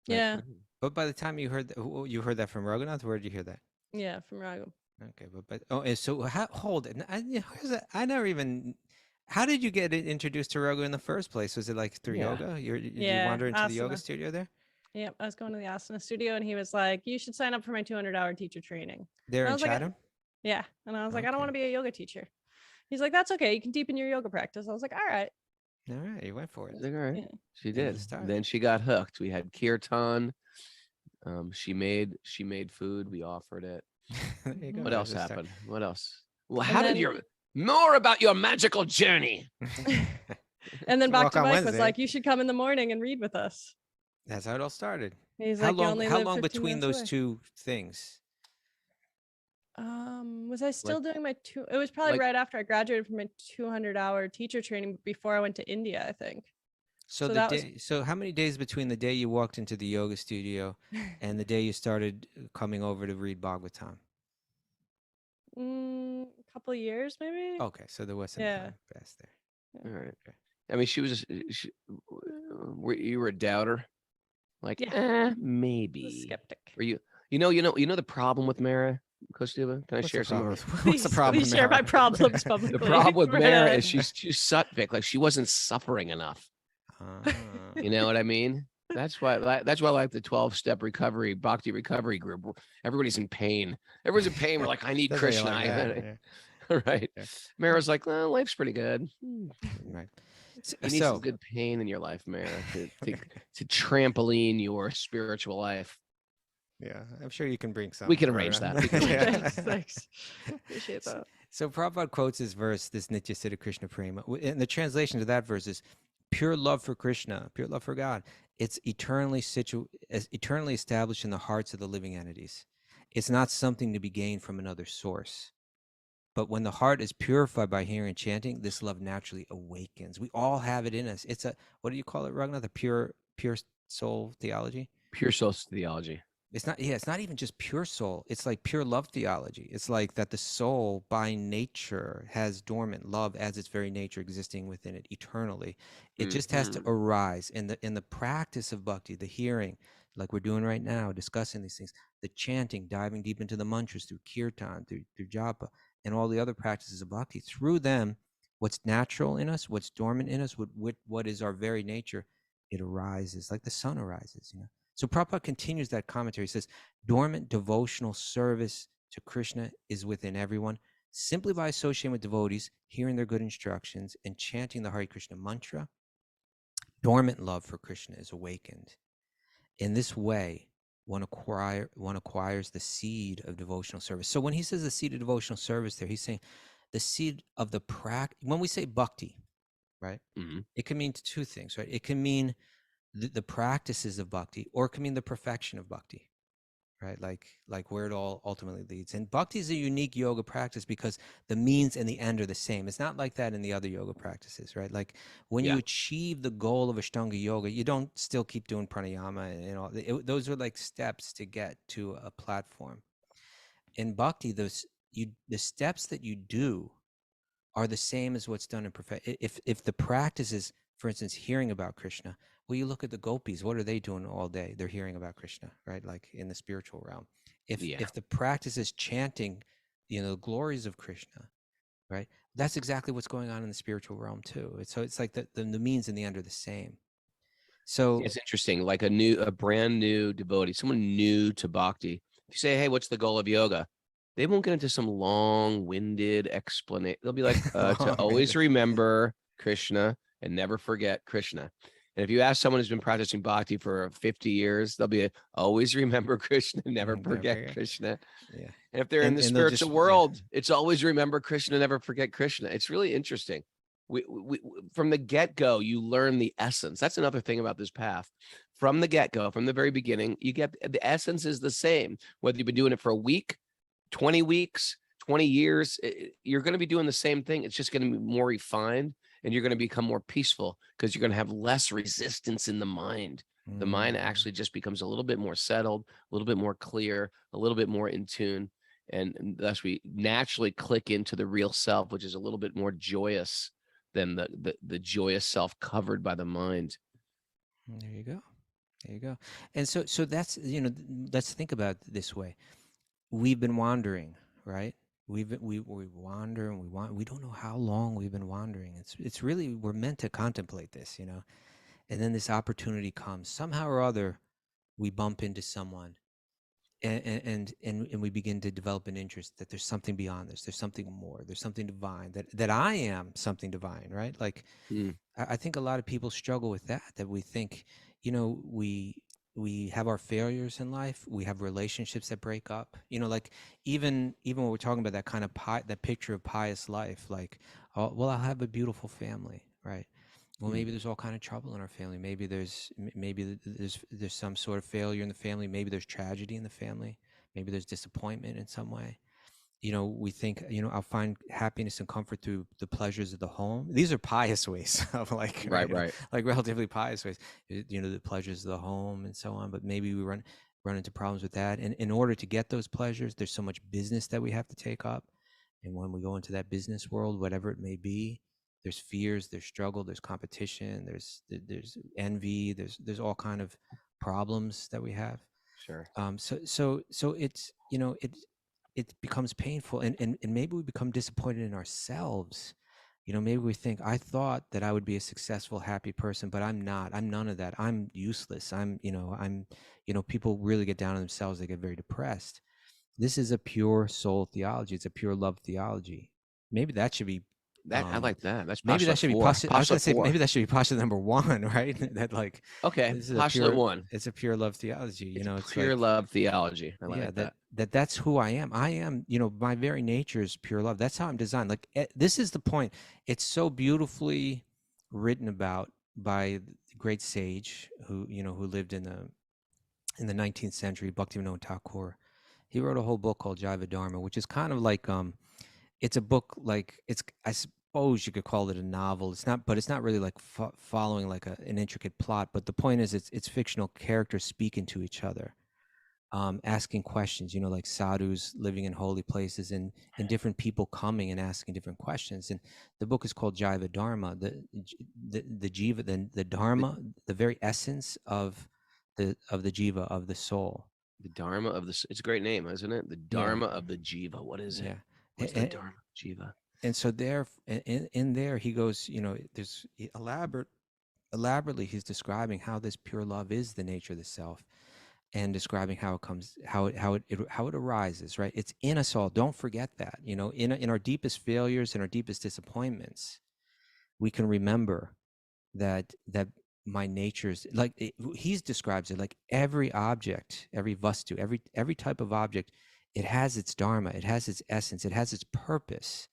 Yeah. But by the time you heard that from Raghunath, where did you hear that? Yeah, from Raghu. Okay, so hold it. I never even. How did you get introduced to Raghu in the first place? Was it like through yoga? Did you wander into the yoga studio there? Yep, I was going to the asana studio, and he was like, "You should sign up for my 200-hour teacher training." There in Chatham? Yeah, and I was like, "I don't want to be a yoga teacher." He's like, "That's okay. You can deepen your yoga practice." I was like, "All right." All right, you went for it. All right, Yeah. she did. Then she got hooked. We had kirtan. She made food. We offered it. There you go. What else happened? What else? Well, more about your magical journey? And then Bhakti Mike was like, "You should come in the morning and read with us." That's how it all started. He's how like, how long between those two things? Was I still doing my it was probably right after I graduated from my 200-hour teacher training, before I went to India, I think. So how many days between the day you walked into the yoga studio and the day you started coming over to read Bhagavatam? A couple of years, maybe. Okay, so there was some time past there. All right. Okay. I mean, you were a doubter, like maybe a skeptic. Were you? You know the problem with Mara Kostova? Can I share some of her? What's the problem? Please share my problems publicly. The problem with Mara is she's sattvic, like she wasn't suffering enough. You know what I mean? That's why I like the 12-step recovery, Bhakti recovery group. Everybody's in pain. Everyone's in pain. We're like, I need Krishna. Right. Yeah. Mara's like, well, life's pretty good. Right. You need some good pain in your life, Mara, to trampoline your spiritual life. Yeah, I'm sure you can bring some. We can arrange that. Thanks. Appreciate that. So Prabhupada quotes this verse, this Nitya Siddha Krishna Prema. And the translation to that verse is, pure love for Krishna, pure love for God. It's eternally established in the hearts of the living entities. It's not something to be gained from another source. But when the heart is purified by hearing and chanting, this love naturally awakens. We all have it in us. It's what do you call it, Raghunath? The pure soul theology? Pure soul theology. It's not even just pure soul. It's like pure love theology. It's like that the soul by nature has dormant love as its very nature existing within it eternally. It just has to arise in the practice of bhakti, the hearing, like we're doing right now, discussing these things, the chanting, diving deep into the mantras through kirtan, through japa, and all the other practices of bhakti. Through them, what's natural in us, what's dormant in us, what is our very nature, it arises like the sun arises, you know. So Prabhupada continues that commentary. He says, dormant devotional service to Krishna is within everyone. Simply by associating with devotees, hearing their good instructions, and chanting the Hare Krishna mantra, dormant love for Krishna is awakened. In this way, one acquires the seed of devotional service. So when he says the seed of devotional service there, he's saying the seed of the practice. When we say bhakti, right, it can mean two things, right? It can mean the practices of bhakti, or it can mean the perfection of bhakti, right? Like where it all ultimately leads. And bhakti is a unique yoga practice because the means and the end are the same. It's not like that in the other yoga practices, right? Like when you achieve the goal of Ashtanga yoga, you don't still keep doing pranayama and all. Those are like steps to get to a platform. In bhakti, the steps that you do are the same as what's done in perfection. If the practice is, for instance, hearing about Krishna, well, you look at the gopis. What are they doing all day? They're hearing about Krishna, right? Like in the spiritual realm. If the practice is chanting, the glories of Krishna, right? That's exactly what's going on in the spiritual realm too. It's like the means and the end are the same. So it's interesting. Like a brand new devotee, someone new to bhakti. If you say, "Hey, what's the goal of yoga?" They won't get into some long-winded explanation. They'll be like, "To always remember Krishna and never forget Krishna." And if you ask someone who's been practicing bhakti for 50 years, they'll be always remember Krishna, never forget Krishna. Yeah. And if they're in the spiritual world, it's always remember Krishna, never forget Krishna. It's really interesting. We from the get-go, you learn the essence. That's another thing about this path. From the get-go, from the very beginning, you get the essence is the same. Whether you've been doing it for a week, 20 weeks, 20 years, you're going to be doing the same thing. It's just going to be more refined, and you're going to become more peaceful because you're going to have less resistance in the mind. The mind actually just becomes a little bit more settled, a little bit more clear, a little bit more in tune. And thus we naturally click into the real self, which is a little bit more joyous than the joyous self covered by the mind. There you go. There you go. And so that's, let's think about it this way. We've been wandering, right? We wander and we don't know how long we've been wandering. It's really, we're meant to contemplate this, and then this opportunity comes somehow or other. We bump into someone and we begin to develop an interest that there's something beyond this. There's something more. There's something divine, that I am something divine, right? Like I think a lot of people struggle with that we think, we have our failures in life. We have relationships that break up, like even when we're talking about that kind of that picture of pious life, like, oh, well, I'll have a beautiful family, right? Well, maybe there's all kind of trouble in our family. Maybe there's some sort of failure in the family. Maybe there's tragedy in the family. Maybe there's disappointment in some way. We think, I'll find happiness and comfort through the pleasures of the home. These are pious ways of like, right. Like relatively pious ways, the pleasures of the home and so on. But maybe we run into problems with that. And in order to get those pleasures, there's so much business that we have to take up. And when we go into that business world, whatever it may be, there's fears, there's struggle, there's competition, there's envy, there's all kind of problems that we have. Sure. So it's, it becomes painful, and maybe we become disappointed in ourselves. Maybe we think, I thought that I would be a successful, happy person, but I'm not. I'm none of that. I'm useless. People really get down on themselves. They get very depressed. This is a pure soul theology. It's a pure love theology. Maybe that should be I like that. That's maybe that should be postulate. I was going to say maybe that should be postulate number 1, right? That like, okay, postulate 1. It's a pure love theology. It's pure love theology. I like that. That's who I am. I am. My very nature is pure love. That's how I'm designed. Like this is the point. It's so beautifully written about by the great sage who lived in the 19th century, Bhaktivinoda Thakur. He wrote a whole book called Jiva Dharma, which is kind of like it's a book like I suppose you could call it a novel. It's not, but it's not really like following like an intricate plot. But the point is, it's fictional characters speaking to each other, asking questions. Like sadhus living in holy places, and different people coming and asking different questions. And the book is called Jiva Dharma. The jiva, the dharma, the very essence of the jiva, of the soul. The dharma of the. It's a great name, isn't it? The dharma of the jiva. What is it? Yeah. What's the dharma jiva? And so there, in there, he goes, there's elaborately, he's describing how this pure love is the nature of the self, and describing how it comes, how it arises, right? It's in us all. Don't forget that, in our deepest failures and our deepest disappointments, we can remember that my nature's like, he describes it like every object, every vastu, every type of object, it has its dharma, it has its essence, it has its purpose.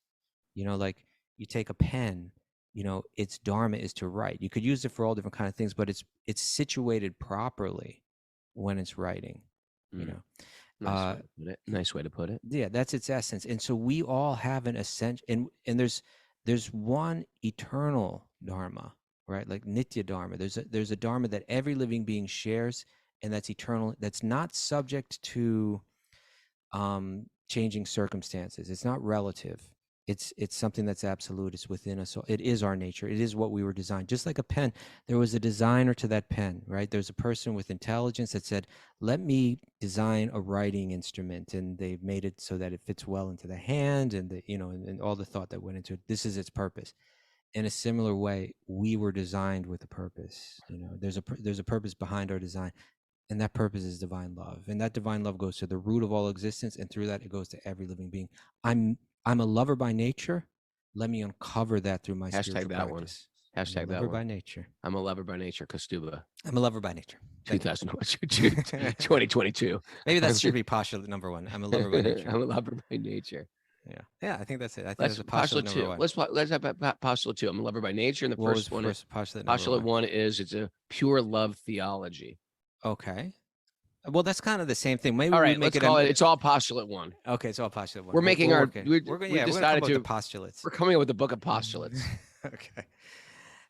Like you take a pen, you know, its dharma is to write. You could use it for all different kind of things, but it's situated properly when it's writing, you know. Nice way to put it. Yeah, that's its essence. And so we all have an essential, and there's one eternal dharma, right? Like nitya dharma. There's a dharma that every living being shares, and that's eternal. That's not subject to changing circumstances. It's not relative. It's something that's absolute. It's within us. So it is our nature. It is what we were designed. Just like a pen, there was a designer to that pen, right? There's a person with intelligence that said, let me design a writing instrument. And they've made it so that it fits well into the hand, and the, you know, and all the thought that went into it. This is its purpose. In a similar way, we were designed with a purpose. You know, there's a purpose behind our design. And that purpose is divine love. And that divine love goes to the root of all existence. And through that, it goes to every living being. I'm a lover by nature. Let me uncover that through my spiritual practice. Hashtag that one. Lover by nature. I'm a lover by nature, kṛṣṇa-bhakti. I'm a lover by nature. 2022. Maybe that should be postulate number 1. I'm a lover by nature. I'm a lover by nature. Yeah, I think that's it. I think Let's that's postulate postulate number 2. 1. Let's have postulate 2. I'm a lover by nature, and the What first was one is postulate 1 is it's a pure love theology. Okay. Well, that's kind of the same thing. Maybe All right, we make let's call it. It's all postulate 1. Okay, it's all postulate 1. We're making our. We're We gonna decided come up with to the postulates. We're coming up with a book of postulates. Okay.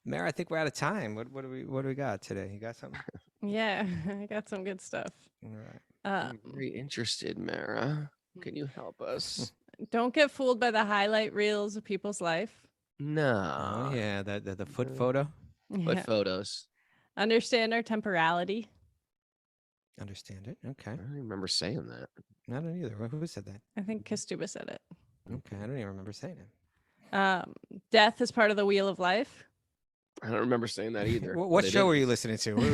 Mara, I think we're out of time. What do we got today? You got something? Yeah, I got some good stuff. All right. I'm very interested, Mara. Can you help us? Don't get fooled by the highlight reels of people's life. No. Oh yeah, the foot photo. What Yeah. photos? Understand our temporality. Understand it. Okay. I don't remember saying that. I don't either. Who said that? I think kṛṣṇa-bhakti said it. Okay, I don't even remember saying it. Death is part of the wheel of life. I don't remember saying that either. What but it show were is. you listening to? Oh, Were you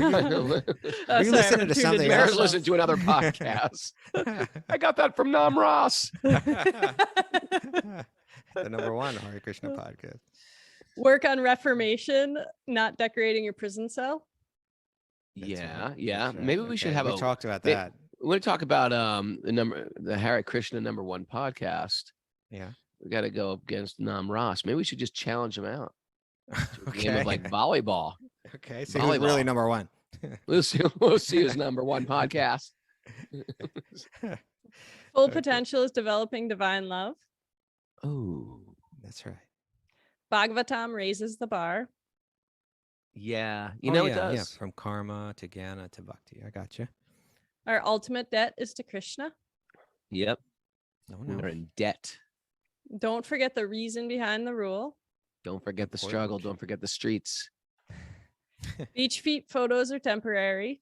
sorry, listening I to tuned something into Mara's else? listening to another podcast. I got that from Nam Ross. The number 1 Hare Krishna podcast. Work on reformation, not decorating your prison cell. Yeah. That's right. Maybe we should have we a. talked about may- that. We want to talk about the Hare Krishna number 1 podcast. Yeah. We got to go up against Nam Ross. Maybe we should just challenge him out. To a game Okay. of like volleyball. Okay. So who's really volleyball. number 1? We'll see. We'll see who's number 1 podcast. Full potential is developing divine love. Oh, That's right. Bhagavatam raises the bar. yeah. You Oh, know yeah, it does. Yeah, from karma to jnana to bhakti. I got you. Our ultimate debt is to Krishna. Yep. No, We're no. in debt. Don't forget the reason behind the rule. Don't forget the Important. struggle. Don't forget the streets. Beach feet photos are temporary.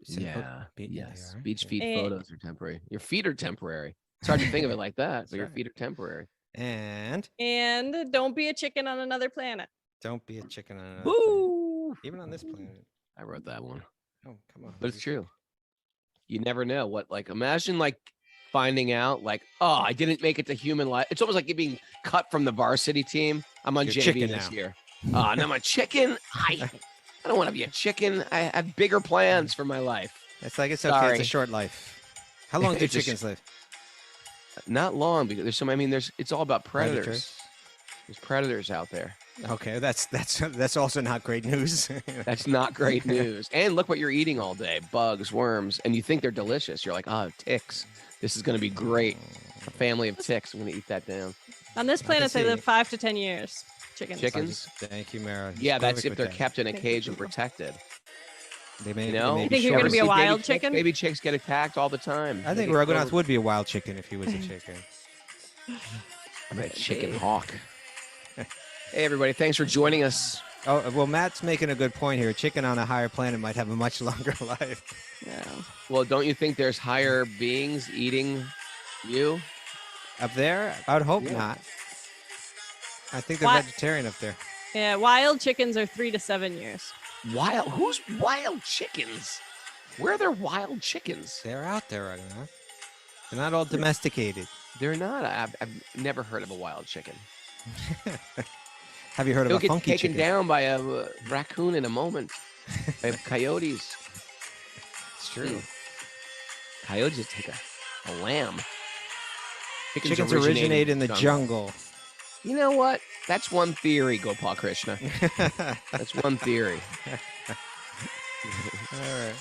Yeah. Yes. Yes. Beach feet And- photos are temporary. Your feet are temporary. It's hard to think of it like that, That's but your right. feet are temporary. And And don't be a chicken on another planet. don't be a chicken on another planet. Woo! Even on this planet. I wrote that one, Oh, come on. but it's true. You never know what. Like, imagine like finding out, like, oh, I didn't make it to human life. It's almost like you being cut from the varsity team. I'm on You're JV chicken this now. year. And I'm a chicken. I don't want to be a chicken. I have bigger plans for my life. It's like it's okay. Sorry. It's a short life. How long do It's a sh- chickens live? Not long because there's some. I mean, it's all about predators. Predators? There's predators out there. Okay, that's also not great news. That's not great news. And look what you're eating all day: bugs, worms, and you think they're delicious. You're like, oh, ticks. This is going to be great. A family of ticks. I'm going to eat that down. On this I can planet, they see. live 5 to 10 years. Chickens. Chickens? Thank you, Mara. Yeah, that's Perfect if with they're that. kept in a cage and protected. They may, You they know? may You be think you're gonna short. be a Baby wild chicks- chicken? Baby chicks get attacked all the time. I They think get Raghunath over- would be a wild chicken if he was a chicken. I'm a chicken hawk. Hey, everybody. Thanks for joining us. Oh, well, Matt's making a good point here. A chicken on a higher planet might have a much longer life. Yeah. Well, don't you think there's higher beings eating you? Up there? I would hope Yeah. not. I think they're Why- vegetarian up there. Yeah, wild chickens are 3 to 7 years. Who's wild chickens? Where are there wild chickens? They're out there, Raghunath. They're not all domesticated. They're not. I've never heard of a wild chicken. Have you heard of They'll a get funky taken chicken? down by a raccoon in a moment. By coyotes. It's true. Coyotes just take a lamb. Chickens originate in the jungle. You know what? That's one theory, Gopal Krishna. That's one theory. All right.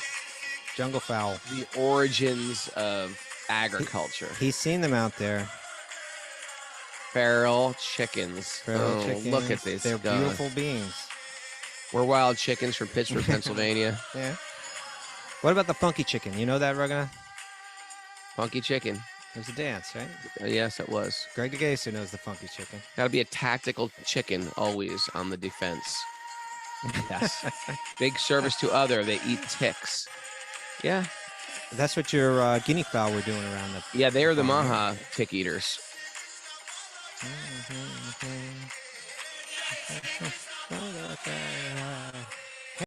Jungle fowl. The origins of agriculture. He's seen them out there. Feral chickens. Feral chickens. Look at this. They're guy. beautiful beings. We're wild chickens from Pittsburgh, Pennsylvania. Yeah. What about the funky chicken? You know that, Raghunath? Funky chicken. There's a dance, right? Yes, it was. Greg DeGaser knows the funky chicken. Got to be a tactical chicken, always on the defense. Yes. Big service to other. They eat ticks. Yeah. That's what your guinea fowl were doing around the. Yeah, they're the Maha tick eaters.